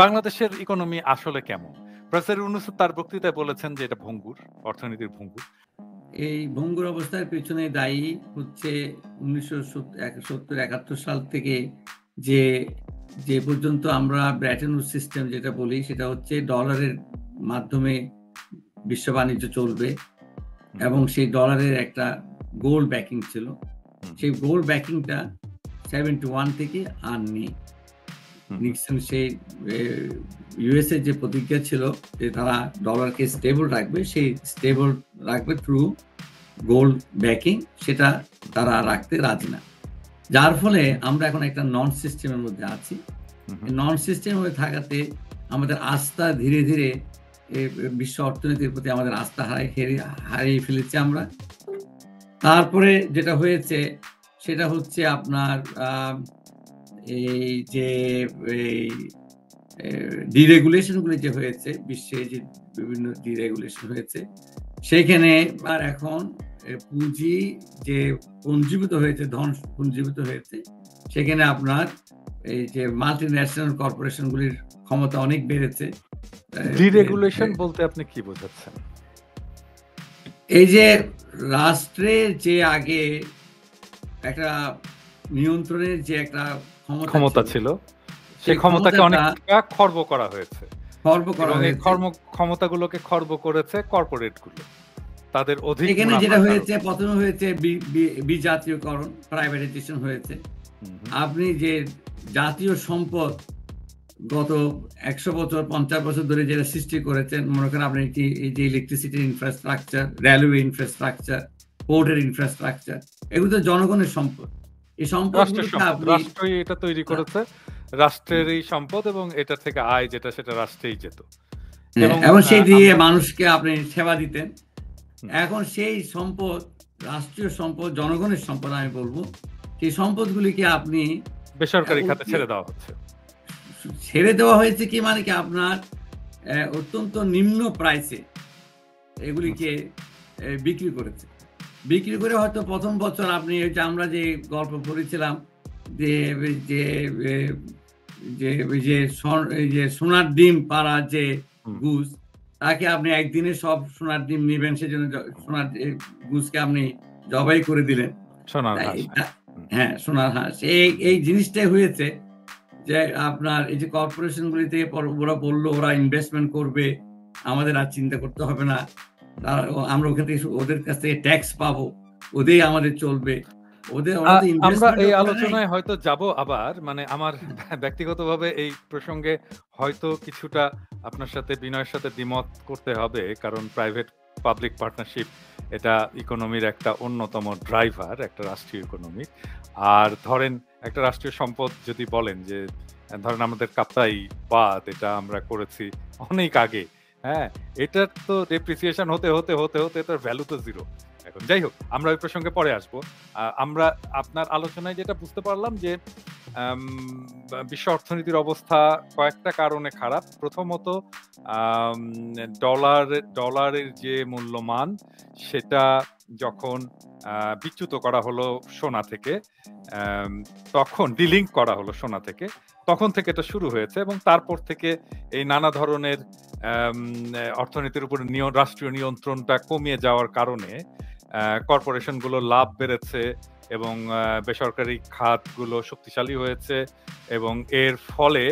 বাংলাদেশের ইকোনমি আসলে কেমন? প্রফেসর ইউনূস তার বক্তৃতায় বলেছেন যে এটা ভঙ্গুর, অর্থনীতির ভঙ্গুর। এই ভঙ্গুর অবস্থার পেছনে দায়ী হচ্ছে 1970-71 সাল থেকে যে পর্যন্ত আমরা ব্র্যাটন উডস সিস্টেম যেটা বলি, সেটা হচ্ছে ডলারের মাধ্যমে বিশ্ব বাণিজ্য চলবে এবং সেই ডলারের একটা গোল্ড ব্যাকিং ছিল। সেই গোল্ড ব্যাকিংটা 71 থেকে আর নেই। নিক্সন সেই ইউএসএ যে প্রতিজ্ঞা ছিল যে তারা ডলারকে স্টেবল রাখবে, সেই স্টেবল রাখবে থ্রু গোল্ড ব্যাকিং, সেটা তারা রাখতে রাজি না। যার ফলে আমরা এখন একটা নন সিস্টেমের মধ্যে আছি। নন সিস্টেমের মধ্যে থাকাতে আমাদের আস্থা ধীরে ধীরে বিশ্ব অর্থনীতির প্রতি আমাদের আস্থা হারিয়ে ফেলেছি আমরা। তারপরে যেটা হয়েছে সেটা হচ্ছে আপনার এই যে ডিরেগুলেশনগুলি যে হয়েছে, বিশ্বে যে বিভিন্ন ডিরেগুলেশন হয়েছে, সেখানে আর এখন পুঁজি যে পুঞ্জীভূত হয়েছে, ধন পুঞ্জীভূত হয়েছে, সেখানে আপনার এই যে মাল্টি ন্যাশনাল কর্পোরেশনগুলির ক্ষমতা অনেক বেড়েছে। ডিরেগুলেশন বলতে আপনি কি বোঝাচ্ছেন? এই যে রাষ্ট্রের যে আগে একটা নিয়ন্ত্রণের যে একটা ক্ষমতা ছিল, সেই ক্ষমতাকে অনেকটা খর্ব করা হয়েছে। ক্ষমতাগুলোকে খর্ব করেছে কর্পোরেটগুলো, তাদের অধিক। এখানে যেটা হয়েছে, প্রথমে হয়েছে বিজাতীয়করণ, প্রাইভেটাইজেশন হয়েছে। আপনি যে জাতীয় সম্পদ গত 100 বছর 50 বছর ধরে যেটা সৃষ্টি করেছেন, মনে করেন আপনি এই যে ইলেকট্রিসিটির ইনফ্রাস্ট্রাকচার, রেলওয়ে ইনফ্রাস্ট্রাকচার, পোর্টের ইনফ্রাস্ট্রাকচার, এগুলো তো জনগণের সম্পদ। এই সম্পদগুলোকে রাষ্ট্রই এটা তৈরি করেছে, রাষ্ট্রের এই সম্পদ, এবং এটা থেকে আয় যেটা সেটা রাষ্ট্রেই যেত, এবং সেই দিয়ে মানুষকে আপনি সেবা দিতেন। এখন সেই সম্পদ, রাষ্ট্রীয় সম্পদ, জনগণের সম্পদ আমি বলবো, সেই সম্পদগুলিকে আপনি বেসরকারি খাতে ছেড়ে দেওয়া হচ্ছে। ছেড়ে দেওয়া হয়েছে কি মানে কি আপনার অত্যন্ত নিম্ন প্রাইসে এগুলিকে বিক্রি করেছে। বিক্রি করে হয়তো প্রথম বছর আপনি আমরা যে গল্প পড়েছিলাম যে সোনার ডিম পাড়া যে গুজ, তাকে আপনি একদিনে সব সোনার ডিম নিবেন, সেজন্য সোনার গুজকে আপনি জবাই করে দিলেন। হ্যাঁ, সোনার হাঁস। এই জিনিসটাই হয়েছে যে আপনার এই যে কর্পোরেশনগুলি থেকে ওরা বললো ওরা ইনভেস্টমেন্ট করবে, আমাদের আর চিন্তা করতে হবে না, আমরা ওখান থেকে ওদের কাছ থেকে ট্যাক্স পাবো, ওদের আমাদের চলবে। আমরা এই আলোচনায় হয়তো যাব আবার, মানে আমার ব্যক্তিগতভাবে এই প্রসঙ্গে হয়তো কিছুটা আপনার সাথে, বিনয়ের সাথে দ্বিমত করতে হবে, কারণ প্রাইভেট পাবলিক পার্টনারশিপ এটা ইকোনমির একটা অন্যতম ড্রাইভার, একটা রাষ্ট্রীয় ইকোনমি। আর ধরেন একটা রাষ্ট্রীয় সম্পদ যদি বলেন যে ধরেন আমাদের কাপ্তাই বাঁধ, এটা আমরা করেছি অনেক আগে, হ্যাঁ, এটার তো ডেপ্রিসিয়েশন হতে হতে হতে হতে এটার ভ্যালু তো জিরো এখন। যাই হোক, আমরা ওই প্রসঙ্গে পরে আসবো। আমরা আপনার আলোচনায় যেটা বুঝতে পারলাম যে বিশ্ব অর্থনীতির অবস্থা কয়েকটা কারণে খারাপ। প্রথমত ডলারের যে মূল্যমান, সেটা যখন বিচ্যুত করা হলো সোনা থেকে, তখন ডিলিঙ্ক করা হলো সোনা থেকে, তখন থেকে এটা শুরু হয়েছে, এবং তারপর থেকে এই নানা ধরনের অর্থনীতির উপর রাষ্ট্রীয় নিয়ন্ত্রণটা কমিয়ে যাওয়ার কারণে কর্পোরেশনগুলো লাভ বেড়েছে এবং বেসরকারি খাতগুলো শক্তিশালী হয়েছে, এবং এর ফলে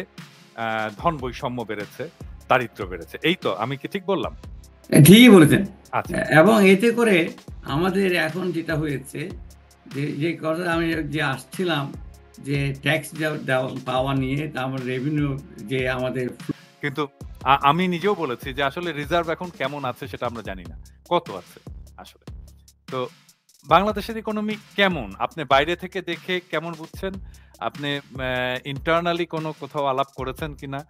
ধন বৈষম্য বেড়েছে, দারিদ্র্য বেড়েছে। এই তো, আমি কি ঠিক বললাম? ঠিকই বলেছেন। আচ্ছা, এবং এতে করে আমাদের এখন যেটা হয়েছে, যে কথা আমি যে আসছিলাম, যে ট্যাক্স পাওয়া নিয়ে আমার রেভিনিউ যে আমাদের, কিন্তু আমি নিজেও বলেছি যে আসলে রিজার্ভ এখন কেমন আছে সেটা আমরা জানি না, কত আছে আসলে। তো বাংলাদেশের ইকোনমি কেমন আপনি বাইরে থেকে দেখে কেমন বুঝছেন? আপনি ইন্টারনালি কোথাও আলাপ করেছেন কিনা,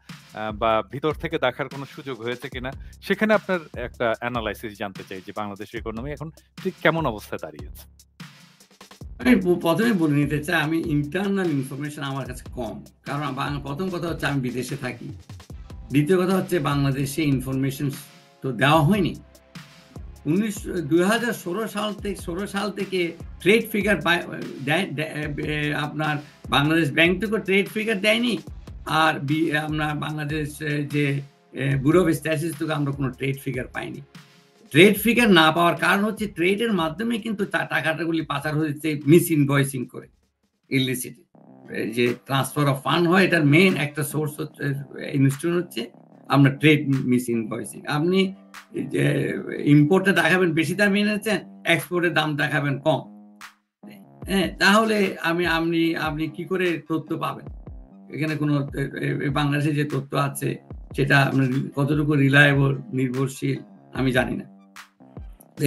বা ভিতর থেকে দেখার কোনো সুযোগ হয়েছে কিনা, সেখানে আপনার একটা অ্যানালাইসিস জানতে চাই যে বাংলাদেশের ইকোনমি এখন ঠিক কেমন অবস্থায় দাঁড়িয়েছে। আমি প্রথমে বলে নিতে চাই, আমি ইন্টারনাল ইনফরমেশন আমার কাছে কম, কারণ প্রথম কথা হচ্ছে আমি বিদেশে থাকি, দ্বিতীয় কথা হচ্ছে বাংলাদেশে ইনফরমেশন তো দেওয়া হয়নি। 2016 সাল থেকে ট্রেড ফিগার আপনার বাংলাদেশ ব্যাংক থেকে ট্রেড ফিগার দেয়নি, আর আমরা বাংলাদেশ যে ব্যুরো অফ স্ট্যাটিস্টিক্স আমরা কোনো ট্রেড ফিগার পাইনি। ট্রেড ফিগার না পাওয়ার কারণ হচ্ছে ট্রেডের মাধ্যমে কিন্তু টাকাটাগুলি পাচার হয়েছে মিস ইনভয়েসিং করে, ইলিসিট যে ট্রান্সফার অফ ফান্ড হয়, এটার মেইন একটা সোর্স হচ্ছে ইনস্ট্রুমেন্ট হচ্ছে আমরা ট্রেড মিস ইনভয়েসিং। আপনি ইম্পোর্টে দেখাবেন বেশি দাম এনেছেন, এক্সপোর্টের দাম দেখাবেন কম, হ্যাঁ, তাহলে আপনি কি করে তথ্য পাবেন? এখানে কোনো বাংলাদেশে যে তথ্য আছে সেটা কতটুকু রিলায়েবল, নির্ভরশীল আমি জানি না।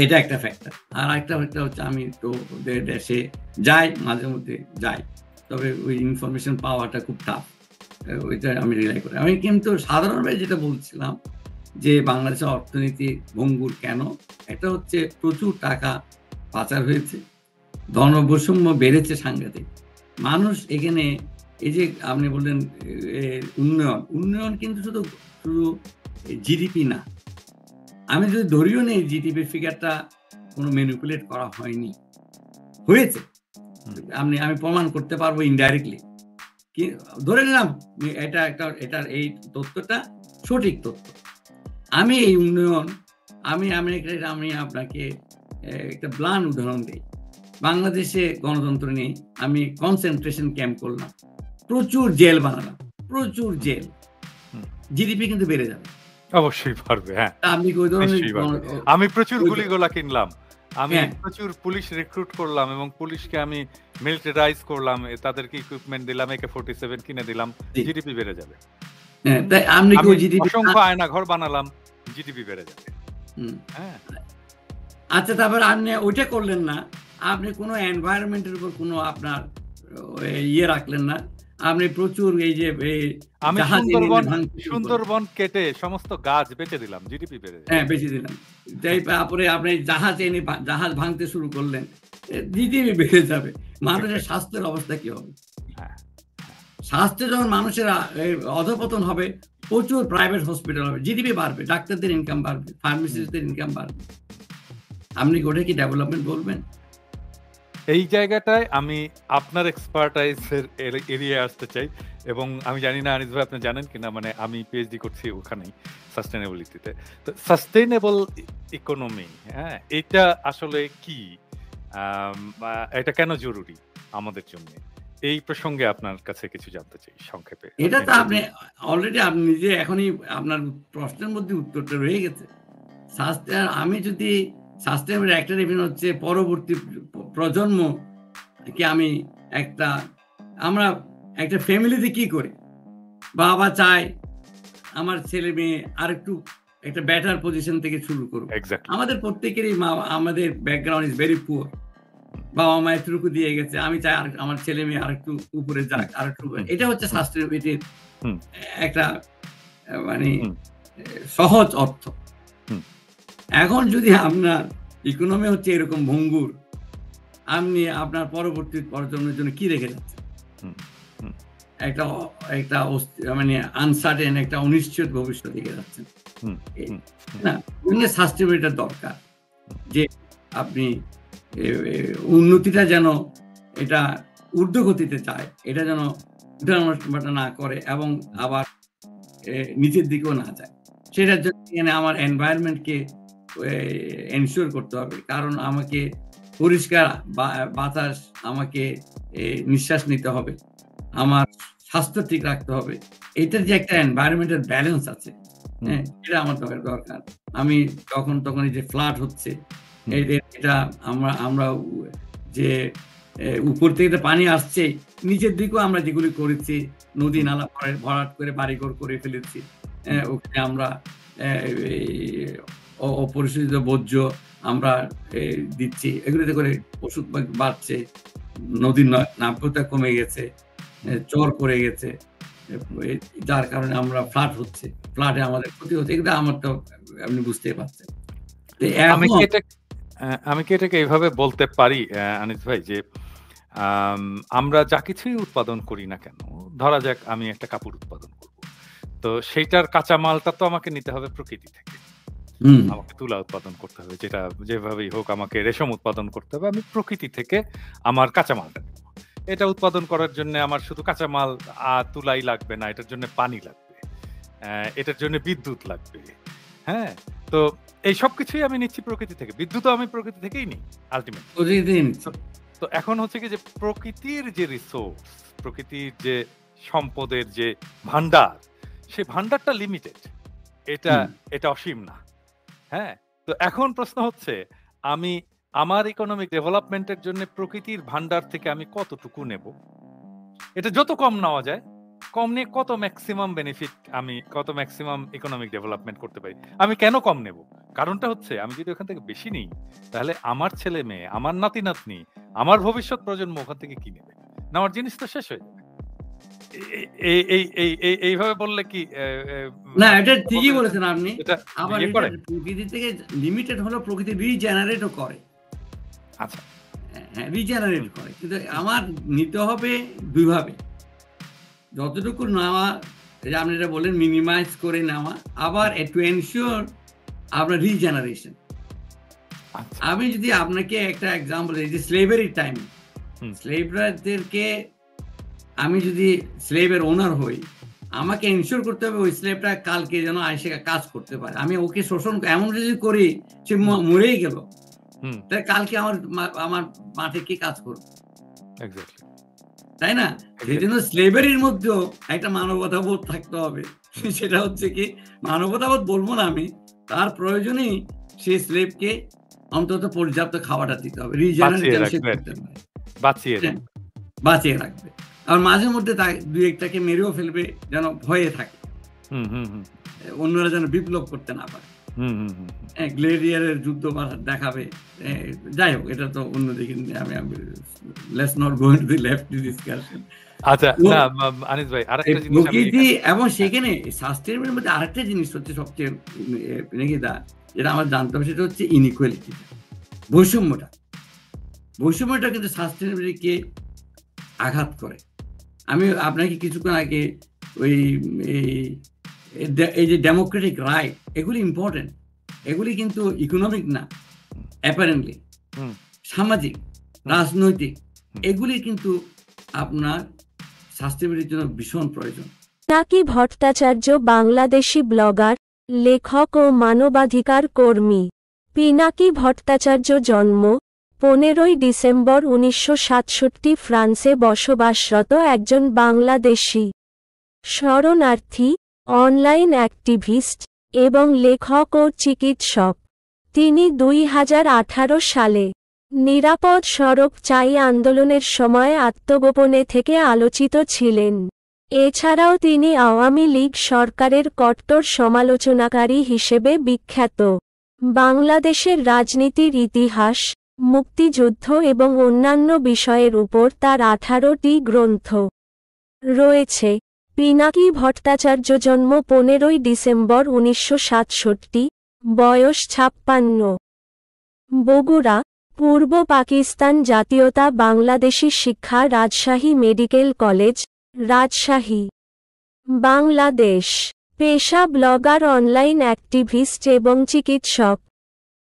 এটা একটা ফ্যাক্টর। আর একটা ফ্যাক্টর হচ্ছে আমি তো দেশে যাই, মাঝে মধ্যে যাই, তবে ওই ইনফরমেশন পাওয়াটা খুব টাফ, ওইটা আমি রিলাই করি। আমি কিন্তু সাধারণভাবে যেটা বলছিলাম যে বাংলাদেশের অর্থনীতি ভঙ্গুর কেন, এটা হচ্ছে প্রচুর টাকা পাচার হয়েছে, ধনবৈষম্য বেড়েছে সাংঘাতিক। মানুষ এখানে এই যে আপনি বললেন উন্নয়ন কিন্তু শুধু জিডিপি না, আমি যদি ধরিও নেই জিডিপি ফিগারটা কোনো ম্যানিপুলেট করা হয়নি, হয়েছে, আমি প্রমাণ করতে পারবো ইনডাইরেক্টলি, কি ধরে নিলাম এটার এই তথ্যটা সঠিক তথ্য। আমি এই উন্নয়ন আমি আপনাকে একটা ব্লান উদাহরণ দিই। বাংলাদেশে গণতন্ত্র নেই, আমি কনসেন্ট্রেশন ক্যাম্প করলাম, প্রচুর জেল বানালাম, প্রচুর জেল, জিডিপি কিন্তু বেড়ে যাবে। অবশ্যই পারবে, হ্যাঁ। আমি প্রচুর গুলিগোলা কিনলাম, আমি প্রচুর পুলিশ রিক্রুট করলাম এবং পুলিশকে আমি মিলিটারাইজ করলাম, তাদেরকে ইকুইপমেন্ট দিলাম, AK-47 কিনে দিলাম, জিডিপি বেড়ে যাবে। তাই আমি অসংখ্য আয়না ঘর বানালাম, জিডিপি বেড়ে যাবে। হ্যাঁ, আচ্ছা, তারপর আপনি ওইটা করলেন না, আপনি কোনো এনভায়রনমেন্টের উপর কোনো আপনার রাখলেন না, আপনি প্রচুর এই যে আমি সুন্দরবন কেটে সমস্ত গাছ বেচে দিলাম, জিডিপি বেড়ে যায়। হ্যাঁ, বেচে দিলাম। তারপরে আপনি জাহাজ ভাঙতে শুরু করলেন, জিডিপি বেড়ে যাবে। মানুষের স্বাস্থ্যের অবস্থা কি হবে? স্বাস্থ্য যখন মানুষের অধপতন হবে, প্রচুর প্রাইভেট হসপিটাল হবে, জিডিপি বাড়বে, ডাক্তারদের ইনকাম বাড়বে, ফার্মাসিস্টদের ইনকাম বাড়বে। আপনি ওটা কি ডেভেলপমেন্ট বলবেন? এই জায়গাটায় আমি আপনার এক্সপার্টাইজের এরিয়া আসতে চাই, এবং আমি জানি না আনিস ভাই আপনি জানেন কিনা, মানে আমি পিএইচডি করছি ওখানেই, সাস্টেনেবিলিটিতে। তো সাস্টেনেবল ইকোনমি, হ্যাঁ, এটা আসলে কি, এটা কেন জরুরি আমাদের জন্য, এই প্রসঙ্গে আপনার কাছে কিছু জানতে চাই সংক্ষেপে। এটা তো আপনি অলরেডি আপনি নিজে এখনই আপনার প্রশ্নের মধ্যে উত্তরটা রয়ে গেছে। আমি যদি সাস্টেনেবল একটা রেভিনিউ হচ্ছে পরবর্তী প্রজন্মকে আমরা একটা ফ্যামিলিতে কি করি, বাবা চায় আমার ছেলে মেয়ে আরেকটু একটা বেটার পজিশন থেকে শুরু করুক। আমাদের প্রত্যেকেরই আমাদের ব্যাকগ্রাউন্ড ইজ ভেরি পুয়ার, বাবা মা এতটুকু দিয়ে গেছে, আমি চাই আমার ছেলে মেয়ে আরেকটু উপরে যাক, আরেকটু। এটা হচ্ছে সাস্টেনেবিলিটির একটা মানে সহজ অর্থ। এখন যদি আপনার ইকোনমি হচ্ছে এরকম ভঙ্গুর, আপনি আপনার পরবর্তী প্রজন্মের জন্য কি রেখে যাচ্ছেন? একটা মানে আনসার্টেন, একটা অনিশ্চিত ভবিষ্যৎ রেখে যাচ্ছেন না। সাস্টেনেবিলিটির দরকার, যে আপনি উন্নতিটা যেন এটা ঊর্ধ্বগতিতে যায়, এটা যেন উঠানামা না করে এবং আবার নিচের দিকেও না যায়। সেটার জন্য আমার এনভায়রনমেন্টকে এনশিওর করতে হবে, কারণ আমাকে পরিষ্কার বাতাস, আমাকে নিঃশ্বাস নিতে হবে, আমার স্বাস্থ্য ঠিক রাখতে হবে। এটার যে একটা এনভায়রনমেন্টাল ব্যালেন্স আছে, হ্যাঁ, এটা আমার দরকার। আমি তখন যে ফ্লাড হচ্ছে, এটা আমরা যে উপর থেকে পানি আসছে, নিচের দিকেও আমরা যেগুলি করেছি, নদী নালা ভরাট করে বাড়িঘর করে ফেলেছি, ওখানে আমরা অপরিশোধিত বর্জ্য আমরা দিচ্ছি, এগুলোতে করে পশু বাড়ছে, নদীর নাব্যতা কমে গেছে, চর পড়ে গেছে, যার কারণে আমরা ফ্লাডে আমাদের ক্ষতি হচ্ছে। এগুলো আমার তো আপনি বুঝতেই পারছেন। আমি কি এটাকে এইভাবে বলতে পারি আনিস ভাই, যে আমরা যা কিছুই উৎপাদন করি না কেন, ধরা যাক আমি একটা কাপড় উৎপাদন করব, তো সেইটার কাঁচামালটা তো আমাকে নিতে হবে প্রকৃতি থেকে, আমাকে তুলা উৎপাদন করতে হবে, যেটা যেভাবেই হোক আমাকে রেশম উৎপাদন করতে হবে, আমি প্রকৃতি থেকে আমার কাঁচামালটা নেব। এটা উৎপাদন করার জন্য আমার শুধু কাঁচামাল তুলাই লাগবে না, এটার জন্য পানি লাগবে, এটার জন্য বিদ্যুৎ লাগবে। হ্যাঁ, তো এই সবকিছুই আমি নিচ্ছি প্রকৃতি থেকে, বিদ্যুৎও আমি প্রকৃতি থেকেই নিই আলটিমেটলি। তো এখন হচ্ছে কি যে প্রকৃতির যে রিসোর্স, প্রকৃতির যে সম্পদের যে ভান্ডার, সেই ভান্ডারটা লিমিটেড, এটা অসীম না। হ্যাঁ, তো এখন প্রশ্ন হচ্ছে আমি আমার ইকোনমিক ডেভেলপমেন্টের জন্য প্রকৃতির ভান্ডার থেকে আমি কতটুকু নেব। এটা যত কম নেওয়া যায়, কম নিয়ে কত ম্যাক্সিমাম বেনিফিট, আমি কত ম্যাক্সিমাম ইকোনমিক ডেভেলপমেন্ট করতে পারি। আমি কেন কম নেব? কারণটা হচ্ছে আমি যদি ওখান থেকে বেশি নিই, তাহলে আমার ছেলে মেয়ে, আমার নাতি নাতনি, আমার ভবিষ্যৎ প্রজন্ম ওখান থেকে কি নেবে? না, আমার জিনিস তো শেষ হয়ে যাবে। এইভাবে বললে কি? না, এটা ঠিকই বলেছেন আপনি। আবার প্রকৃতি থেকে লিমিটেড হলো প্রকৃতি রিজেনারেটও করে। আচ্ছা, হ্যাঁ, রিজেনারেট করে, কিন্তু আমার নিতে হবে দুইভাবে। যতটুকু নেওয়া, আপনি এটা বলেন মিনিমাইজ করে নেওয়া, আবার টু এনশিওর আপনার রিজেনারেশন। আমি যদি আপনাকে একটা এক্সাম্পল দিই, যে স্লেভারি টাইম, স্লেভরাদেরকে আমি যদি স্লেভের ওনার হই, আমাকে এনশিওর করতে হবে ওই স্লেভটা কালকে যেন আইসে কাজ করতে পারে। আমি ওকে শোষণ এমন যদি করি সে মরেই গেল, তাহলে কালকে আমার মাঠে কি কাজ করবে? তাই না? সেই জন্য স্লেভারির মধ্যেও একটা মানবতাবোধ থাকতে হবে। সেটা হচ্ছে কি, মানবতাবোধ বলবো না আমি, তার প্রয়োজনেই সেই স্লেভকে অন্তত পর্যাপ্ত খাওয়াটা দিতে হবে, বাঁচিয়ে রাখবে। আর মাঝে মধ্যে দুই একটাকে মেরেও ফেলবে, যেন ভয়ে থাকে, অন্যরা যেন বিপ্লব করতে না পারে, গ্লেডিয়ারের যুদ্ধ দেখাবে। যাই হোক, এটা তো অন্যদিকে আমি let's not go into the lefty discussion. আচ্ছা, না আনিস ভাই, আরেকটা জিনিস প্রকৃতি এবং সেখানে সাস্টেইনেবলের মধ্যে আরেকটা জিনিস হচ্ছে সবচেয়ে যেটা আমার জানতে হবে, সেটা হচ্ছে ইনইকুয়ালিটি, বৈষম্যটা কিন্তু সাস্টেইনেবিলিটিকে আঘাত করে। আমি আপনাকে কিছুক্ষণ আগে এই যে ডেমোক্রেটিক রাইট, এগুলি ইম্পর্টেন্ট, এগুলি কিন্তু ইকোনমিক না, অ্যাপারেন্টলি সামাজিক, রাজনৈতিক, এগুলি কিন্তু আপনার সাস্টেইনেবিলিটির জন্য ভীষণ প্রয়োজন। পিনাকি ভট্টাচার্য বাংলাদেশি ব্লগার, লেখক ও মানবাধিকার কর্মী। পিনাকি ভট্টাচার্য জন্ম 15 ডিসেম্বর 1967, ফ্রান্সে বসবাসরত একজন বাংলাদেশি শরণার্থী, অনলাইন অ্যাক্টিভিস্ট এবং লেখক ও চিকিৎসক। তিনি 2018 সালে নিরাপদ সড়ক চাই আন্দোলনের সময় আত্মগোপনে থেকে আলোচিত ছিলেন। এছাড়াও তিনি আওয়ামী লীগ সরকারের কট্টর সমালোচনাকারী হিসেবে বিখ্যাত। বাংলাদেশের রাজনীতির ইতিহাস, মুক্তিযুদ্ধ এবং অন্যান্য বিষয়ের উপর তার 18টি গ্রন্থ রয়েছে। পিনাকি ভট্টাচার্য জন্ম 15 ডিসেম্বর 1967, বয়স 56। বগুড়া, পূর্ব পাকিস্তান জাতীয়তা, বাংলাদেশি শিক্ষা, রাজশাহী মেডিকেল কলেজ, রাজশাহী, বাংলাদেশ। পেশা ব্লগার, অনলাইন অ্যাক্টিভিস্ট এবং চিকিৎসক।